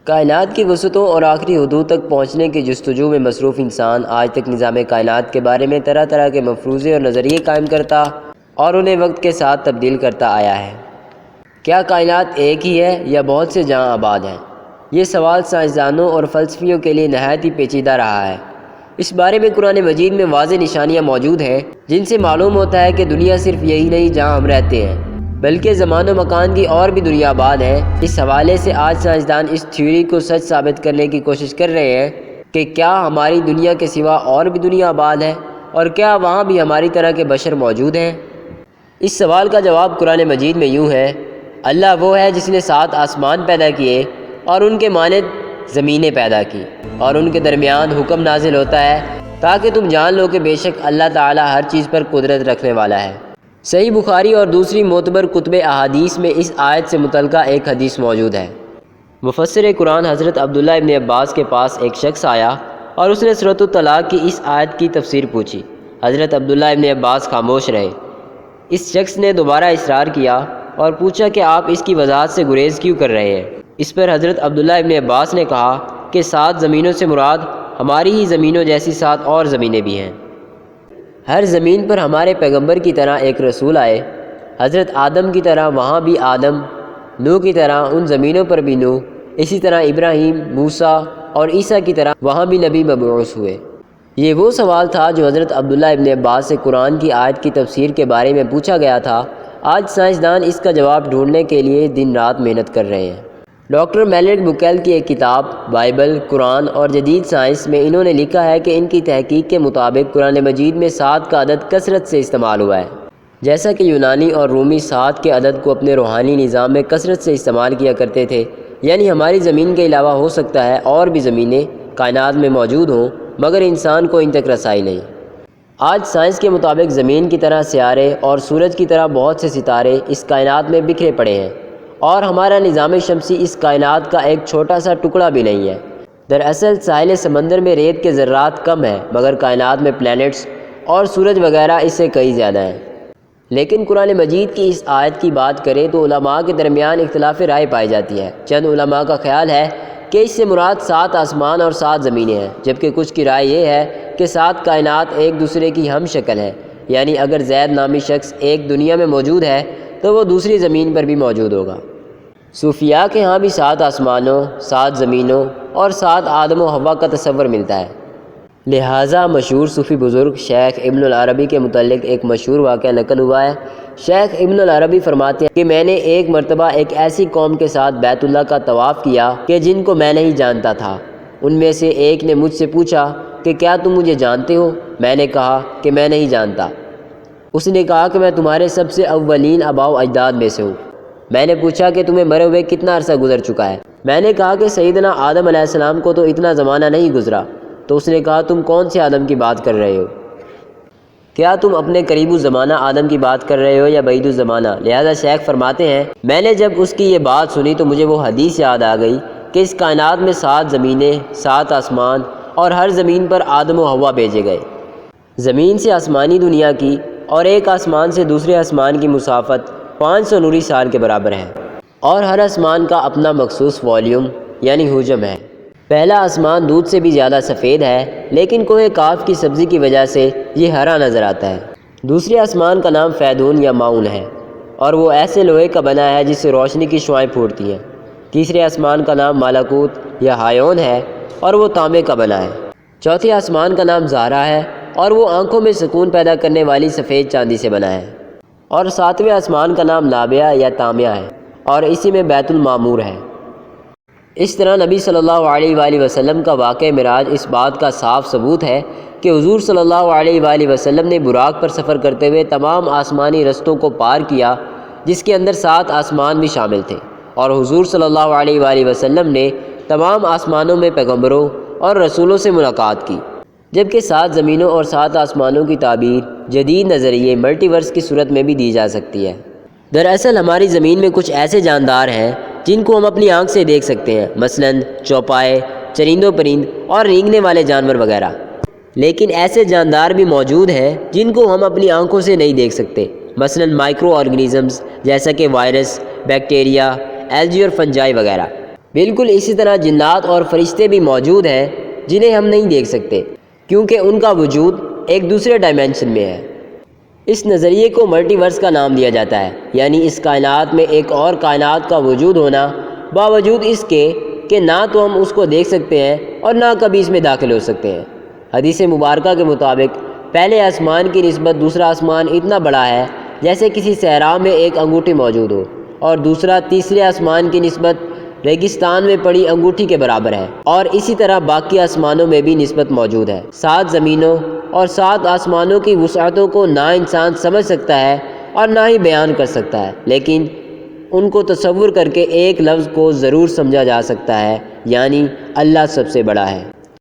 کائنات کی وسعتوں اور آخری حدود تک پہنچنے کی جستجو میں مصروف انسان آج تک نظام کائنات کے بارے میں طرح طرح کے مفروضے اور نظریے قائم کرتا اور انہیں وقت کے ساتھ تبدیل کرتا آیا ہے۔ کیا کائنات ایک ہی ہے یا بہت سے جہاں آباد ہیں؟ یہ سوال سائنسدانوں اور فلسفیوں کے لیے نہایت ہی پیچیدہ رہا ہے۔ اس بارے میں قرآن مجید میں واضح نشانیاں موجود ہیں جن سے معلوم ہوتا ہے کہ دنیا صرف یہی نہیں جہاں ہم رہتے ہیں، بلکہ زمان و مکان کی اور بھی دنیا آباد ہے۔ اس حوالے سے آج سائنسدان اس تھیوری کو سچ ثابت کرنے کی کوشش کر رہے ہیں کہ کیا ہماری دنیا کے سوا اور بھی دنیا آباد ہے، اور کیا وہاں بھی ہماری طرح کے بشر موجود ہیں۔ اس سوال کا جواب قرآن مجید میں یوں ہے: اللہ وہ ہے جس نے 7 آسمان پیدا کیے اور ان کے مانند زمینیں پیدا کی، اور ان کے درمیان حکم نازل ہوتا ہے تاکہ تم جان لو کہ بے شک اللہ تعالیٰ ہر چیز پر قدرت رکھنے والا ہے۔ صحیح بخاری اور دوسری معتبر کتب احادیث میں اس آیت سے متعلقہ ایک حدیث موجود ہے۔ مفسر قرآن حضرت عبداللہ ابن عباس کے پاس ایک شخص آیا اور اس نے سورۃ الطلاق کی اس آیت کی تفسیر پوچھی۔ حضرت عبداللہ ابن عباس خاموش رہے۔ اس شخص نے دوبارہ اصرار کیا اور پوچھا کہ آپ اس کی وضاحت سے گریز کیوں کر رہے ہیں؟ اس پر حضرت عبداللہ ابن عباس نے کہا کہ 7 زمینوں سے مراد ہماری ہی زمینوں جیسی 7 اور زمینیں بھی ہیں۔ ہر زمین پر ہمارے پیغمبر کی طرح ایک رسول آئے، حضرت آدم کی طرح وہاں بھی آدم، نوح کی طرح ان زمینوں پر بھی نوح، اسی طرح ابراہیم، موسیٰ اور عیسیٰ کی طرح وہاں بھی نبی مبعوث ہوئے۔ یہ وہ سوال تھا جو حضرت عبداللہ ابن عباس سے قرآن کی آیت کی تفسیر کے بارے میں پوچھا گیا تھا۔ آج سائنسدان اس کا جواب ڈھونڈنے کے لیے دن رات محنت کر رہے ہیں۔ ڈاکٹر میلرڈ بکیل کی ایک کتاب بائبل، قرآن اور جدید سائنس میں انہوں نے لکھا ہے کہ ان کی تحقیق کے مطابق قرآن مجید میں 7 کا عدد کثرت سے استعمال ہوا ہے، جیسا کہ یونانی اور رومی 7 کے عدد کو اپنے روحانی نظام میں کثرت سے استعمال کیا کرتے تھے۔ یعنی ہماری زمین کے علاوہ ہو سکتا ہے اور بھی زمینیں کائنات میں موجود ہوں، مگر انسان کو ان تک رسائی نہیں۔ آج سائنس کے مطابق زمین کی طرح سیارے اور سورج کی طرح بہت سے ستارے اس کائنات میں بکھرے پڑے ہیں، اور ہمارا نظام شمسی اس کائنات کا ایک چھوٹا سا ٹکڑا بھی نہیں ہے۔ دراصل ساحل سمندر میں ریت کے ذرات کم ہیں، مگر کائنات میں پلینٹس اور سورج وغیرہ اس سے کئی زیادہ ہیں۔ لیکن قرآن مجید کی اس آیت کی بات کریں تو علماء کے درمیان اختلاف رائے پائی جاتی ہے۔ چند علماء کا خیال ہے کہ اس سے مراد 7 آسمان اور 7 زمینیں ہیں، جبکہ کچھ کی رائے یہ ہے کہ 7 کائنات ایک دوسرے کی ہم شکل ہے، یعنی اگر زید نامی شخص ایک دنیا میں موجود ہے تو وہ دوسری زمین پر بھی موجود ہوگا۔ صوفیاء کے ہاں بھی 7 آسمانوں، 7 زمینوں اور 7 آدم و حوا کا تصور ملتا ہے۔ لہٰذا مشہور صوفی بزرگ شیخ ابن العربی کے متعلق ایک مشہور واقعہ نقل ہوا ہے۔ شیخ ابن العربی فرماتے ہیں کہ میں نے ایک مرتبہ ایک ایسی قوم کے ساتھ بیت اللہ کا طواف کیا کہ جن کو میں نہیں جانتا تھا۔ ان میں سے ایک نے مجھ سے پوچھا کہ کیا تم مجھے جانتے ہو؟ میں نے کہا کہ میں نہیں جانتا۔ اس نے کہا کہ میں تمہارے سب سے اولین آباء و اجداد میں سے ہوں۔ میں نے پوچھا کہ تمہیں مرے ہوئے کتنا عرصہ گزر چکا ہے؟ میں نے کہا کہ سیدنا آدم علیہ السلام کو تو اتنا زمانہ نہیں گزرا۔ تو اس نے کہا تم کون سے آدم کی بات کر رہے ہو؟ کیا تم اپنے قریب الزمانہ آدم کی بات کر رہے ہو یا بعید الزمانہ؟ لہذا شیخ فرماتے ہیں میں نے جب اس کی یہ بات سنی تو مجھے وہ حدیث یاد آ گئی کہ اس کائنات میں 7 زمینیں، 7 آسمان، اور ہر زمین پر آدم و حوا بھیجے گئے۔ زمین سے آسمانی دنیا کی اور ایک آسمان سے دوسرے آسمان کی مسافت 500 نوری سال کے برابر ہے، اور ہر آسمان کا اپنا مخصوص والیوم یعنی حجم ہے۔ پہلا آسمان دودھ سے بھی زیادہ سفید ہے، لیکن کوہ کاف کی سبزی کی وجہ سے یہ ہرا نظر آتا ہے۔ دوسرے آسمان کا نام فیدون یا ماؤن ہے، اور وہ ایسے لوہے کا بنا ہے جس سے روشنی کی شعاعیں پھوٹتی ہیں۔ تیسرے آسمان کا نام مالاکوت یا ہایون ہے، اور وہ تانبے کا بنا ہے۔ چوتھے آسمان کا نام زہرا ہے، اور وہ آنکھوں میں سکون پیدا کرنے والی سفید چاندی سے بنا ہے۔ اور 7ویں آسمان کا نام نابیہ یا تامیا ہے، اور اسی میں بیت المعمور ہے۔ اس طرح نبی صلی اللہ علیہ وآلہ وسلم کا واقعہ معراج اس بات کا صاف ثبوت ہے کہ حضور صلی اللہ علیہ وآلہ وسلم نے براق پر سفر کرتے ہوئے تمام آسمانی رستوں کو پار کیا، جس کے اندر 7 آسمان بھی شامل تھے، اور حضور صلی اللہ علیہ وآلہ وسلم نے تمام آسمانوں میں پیغمبروں اور رسولوں سے ملاقات کی، جبکہ 7 زمینوں اور 7 آسمانوں کی تعبیر جدید نظریے ملٹی ورس کی صورت میں بھی دی جا سکتی ہے۔ دراصل ہماری زمین میں کچھ ایسے جاندار ہیں جن کو ہم اپنی آنکھ سے دیکھ سکتے ہیں، مثلاً چوپائے، چرند و پرند اور رینگنے والے جانور وغیرہ۔ لیکن ایسے جاندار بھی موجود ہیں جن کو ہم اپنی آنکھوں سے نہیں دیکھ سکتے، مثلاً مائکرو آرگنیزمز جیسا کہ وائرس، بیکٹیریا، ایلجی اور فنجائی وغیرہ۔ بالکل اسی طرح جنات اور فرشتے بھی موجود ہیں جنہیں ہم نہیں دیکھ سکتے، کیونکہ ان کا وجود ایک دوسرے ڈائمینشن میں ہے۔ اس نظریے کو ملٹی ورس کا نام دیا جاتا ہے، یعنی اس کائنات میں ایک اور کائنات کا وجود ہونا، باوجود اس کے کہ نہ تو ہم اس کو دیکھ سکتے ہیں اور نہ کبھی اس میں داخل ہو سکتے ہیں۔ حدیث مبارکہ کے مطابق پہلے آسمان کی نسبت دوسرا آسمان اتنا بڑا ہے جیسے کسی صحرا میں ایک انگوٹھی موجود ہو، اور دوسرا تیسرے آسمان کی نسبت ریگستان میں پڑی انگوٹھی کے برابر ہے، اور اسی طرح باقی آسمانوں میں بھی نسبت موجود ہے۔ 7 زمینوں اور 7 آسمانوں کی وسعتوں کو نہ انسان سمجھ سکتا ہے اور نہ ہی بیان کر سکتا ہے، لیکن ان کو تصور کر کے ایک لفظ کو ضرور سمجھا جا سکتا ہے، یعنی اللہ سب سے بڑا ہے۔